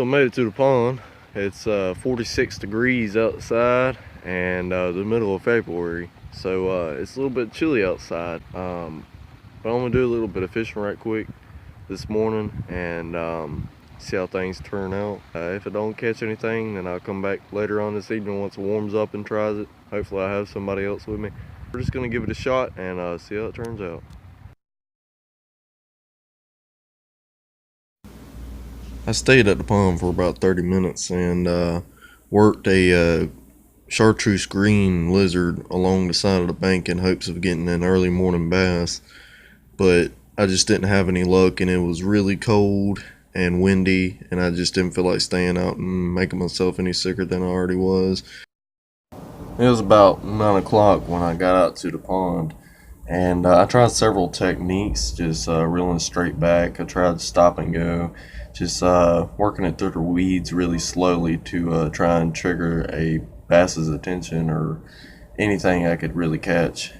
So I made it to the pond. It's 46 degrees outside and the middle of February, so it's a little bit chilly outside. But I'm gonna do a little bit of fishing right quick this morning and see how things turn out. If I don't catch anything, then I'll come back later on this evening once it warms up and tries it. Hopefully I have somebody else with me. We're just gonna give it a shot and see how it turns out. I stayed at the pond for about 30 minutes and worked a chartreuse green lizard along the side of the bank in hopes of getting an early morning bass, but I just didn't have any luck, and it was really cold and windy, and I just didn't feel like staying out and making myself any sicker than I already was. It was about 9 o'clock when I got out to the pond, and I tried several techniques, just reeling straight back. I tried stop and go, just working it through the weeds really slowly to try and trigger a bass's attention or anything I could really catch.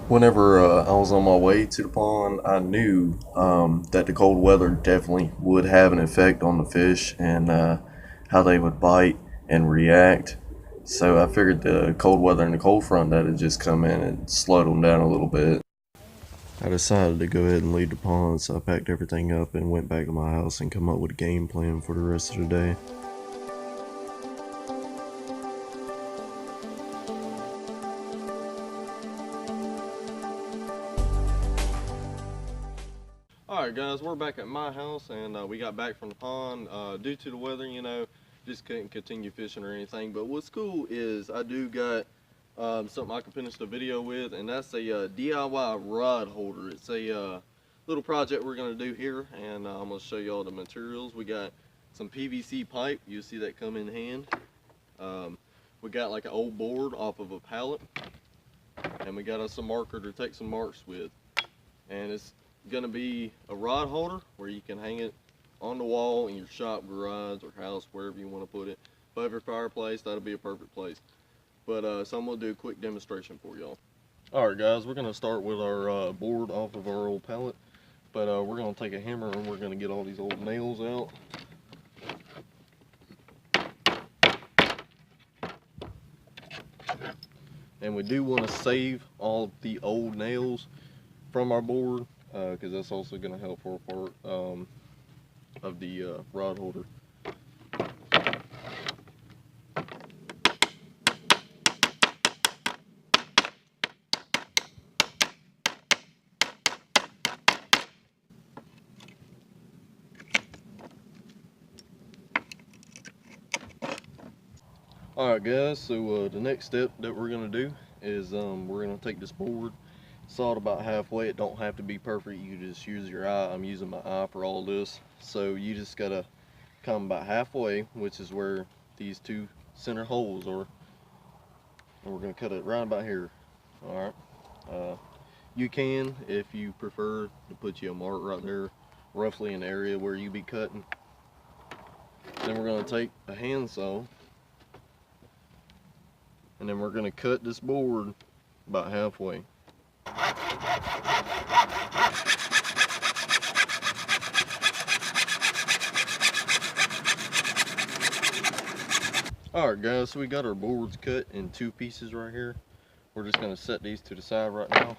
Whenever I was on my way to the pond, I knew that the cold weather definitely would have an effect on the fish and how they would bite and react. So I figured the cold weather and the cold front that had just come in and slowed them down a little bit. I decided to go ahead and leave the pond, so I packed everything up and went back to my house and come up with a game plan for the rest of the day. Alright guys, we're back at my house and we got back from the pond. Due to the weather, just couldn't continue fishing or anything. But what's cool is I do got something I can finish the video with, and that's a DIY rod holder. It's a little project we're going to do here, and I'm going to show you all the materials. We got some PVC pipe. You'll see that come in hand. We got like an old board off of a pallet, and we got us a marker to take some marks with. And it's going to be a rod holder where you can hang it on the wall in your shop, garage, or house, wherever you want to put it. Above your fireplace, that'll be a perfect place. But so I'm going to do a quick demonstration for y'all. Alright guys, we're going to start with our board off of our old pallet. But we're going to take a hammer and we're going to get all these old nails out. And we do want to save all the old nails from our board, because that's also going to help for a part of the rod holder. Alright guys, so the next step that we're going to do is we're going to take this board, saw it about halfway. It don't have to be perfect, you just use your eye. I'm using my eye for all this. So you just got to come about halfway, which is where these two center holes are. And we're going to cut it right about here. Alright. You can, if you prefer, to put you a mark right there, roughly in the area where you be cutting. Then we're going to take a handsaw, and then we're going to cut this board about halfway. Alright guys, so we got our boards cut in two pieces right here. We're just going to set these to the side right now.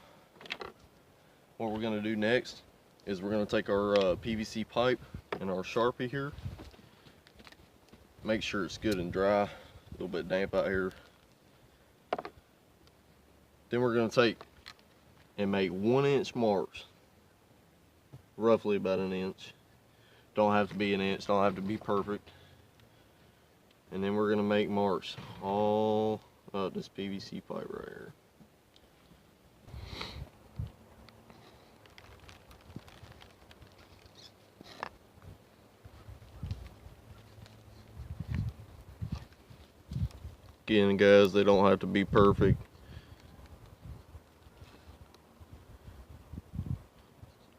What we're going to do next is we're going to take our PVC pipe and our Sharpie here. Make sure it's good and dry, a little bit damp out here. Then we're going to take and make 1-inch marks, roughly about an inch. Don't have to be an inch, don't have to be perfect. And then we're going to make marks all up this PVC pipe right here. Again guys, they don't have to be perfect.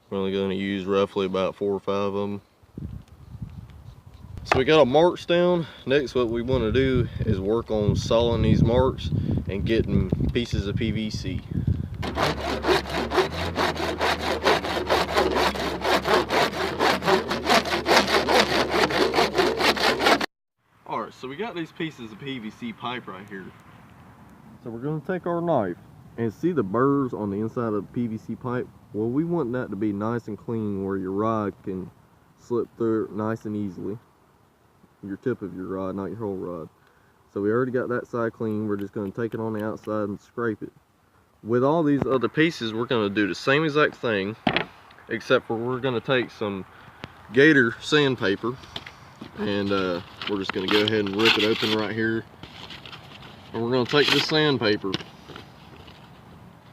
We're only going to use roughly about 4 or 5 of them. So we got our marks down. Next, what we want to do is work on sawing these marks and getting pieces of PVC. got these pieces of PVC pipe right here. So we're gonna take our knife and see the burrs on the inside of the PVC pipe. Well, we want that to be nice and clean where your rod can slip through it nice and easily. Your tip of your rod, not your whole rod. So we already got that side clean. We're just gonna take it on the outside and scrape it. With all these other pieces, we're gonna do the same exact thing, except for we're gonna take some Gator sandpaper and we're just gonna go ahead and rip it open right here. And we're gonna take this sandpaper,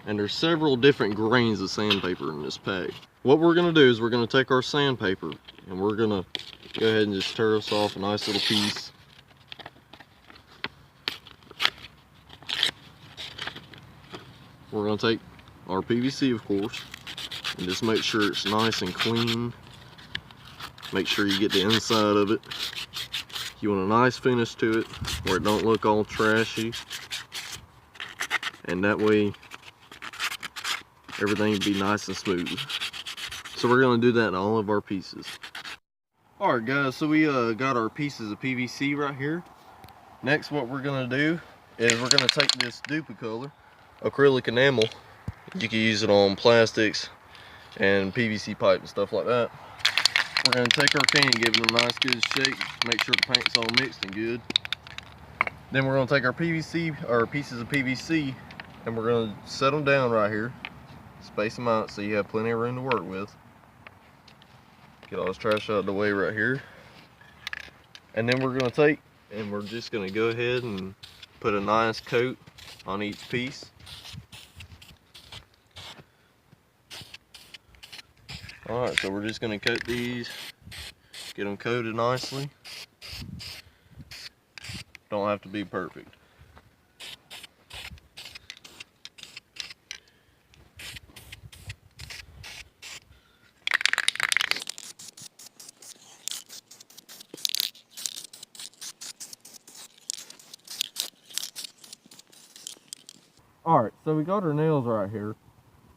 and there's several different grains of sandpaper in this pack. What we're gonna do is we're gonna take our sandpaper and we're gonna go ahead and just tear us off a nice little piece. We're gonna take our PVC, of course, and just make sure it's nice and clean. Make sure you get the inside of it. You want a nice finish to it where it don't look all trashy, and that way everything will be nice and smooth. So we're gonna do that in all of our pieces. Alright guys, so we got our pieces of PVC right here. Next, what we're gonna do is we're gonna take this Dupicolor acrylic enamel. You can use it on plastics and PVC pipe and stuff like that. We're gonna take our can, give it a nice good shake, make sure the paint's all mixed and good. Then we're gonna take our PVC, or pieces of PVC, and we're gonna set them down right here. Space them out so you have plenty of room to work with. Get all this trash out of the way right here. And then we're gonna take, and we're just gonna go ahead and put a nice coat on each piece. Alright, so we're just going to coat these, get them coated nicely. Don't have to be perfect. Alright, so we got our nails right here.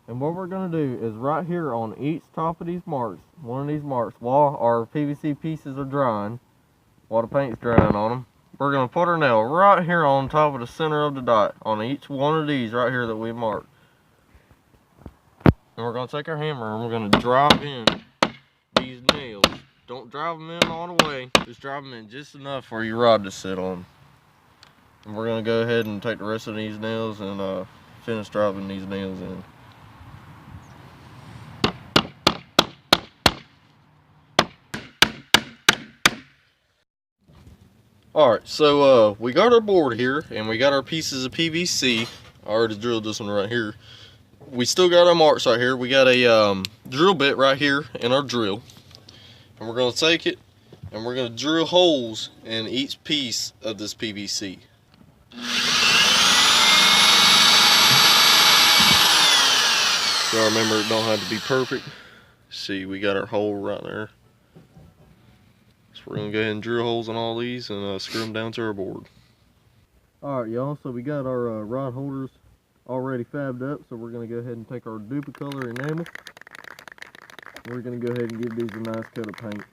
And what we're going to do is right here on each top of these marks, one of these marks, while our PVC pieces are drying, while the paint's drying on them, we're going to put our nail right here on top of the center of the dot, on each one of these right here that we marked. And we're going to take our hammer and we're going to drive in these nails. Don't drive them in all the way, just drive them in just enough for your rod to sit on. And we're going to go ahead and take the rest of these nails and finish driving these nails in. Alright, so we got our board here and we got our pieces of PVC. I already drilled this one right here. We still got our marks right here. We got a drill bit right here in our drill. And we're going to take it and we're going to drill holes in each piece of this PVC. So remember, it don't have to be perfect. See, we got our hole right there. So we're gonna go ahead and drill holes in all these and screw them down to our board. Alright y'all, so we got our rod holders already fabbed up, so we're gonna go ahead and take our Dupicolor enamel. We're gonna go ahead and give these a nice coat of paint.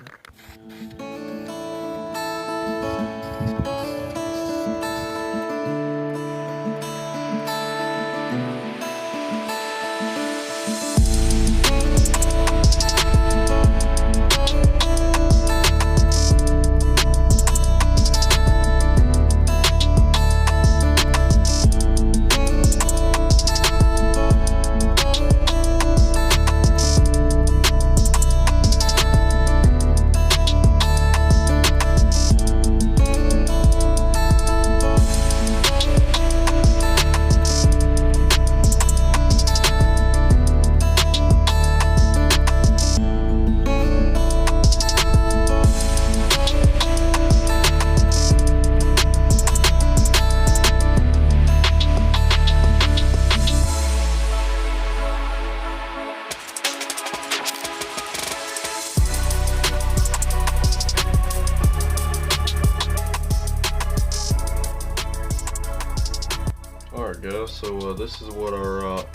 Alright guys, so this is what our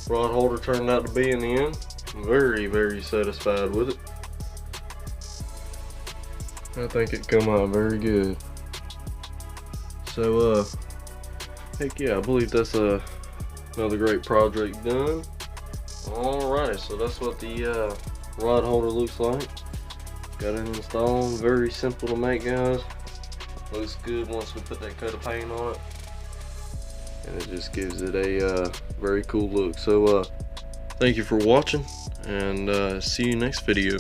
rod holder turned out to be in the end. I'm very satisfied with it. I think it come out very good. So heck yeah, I believe that's another great project done. Alright, so that's what the rod holder looks like. Got it installed, very simple to make, guys. Looks good once we put that coat of paint on it, and it just gives it a very cool look. So thank you for watching, and see you next video.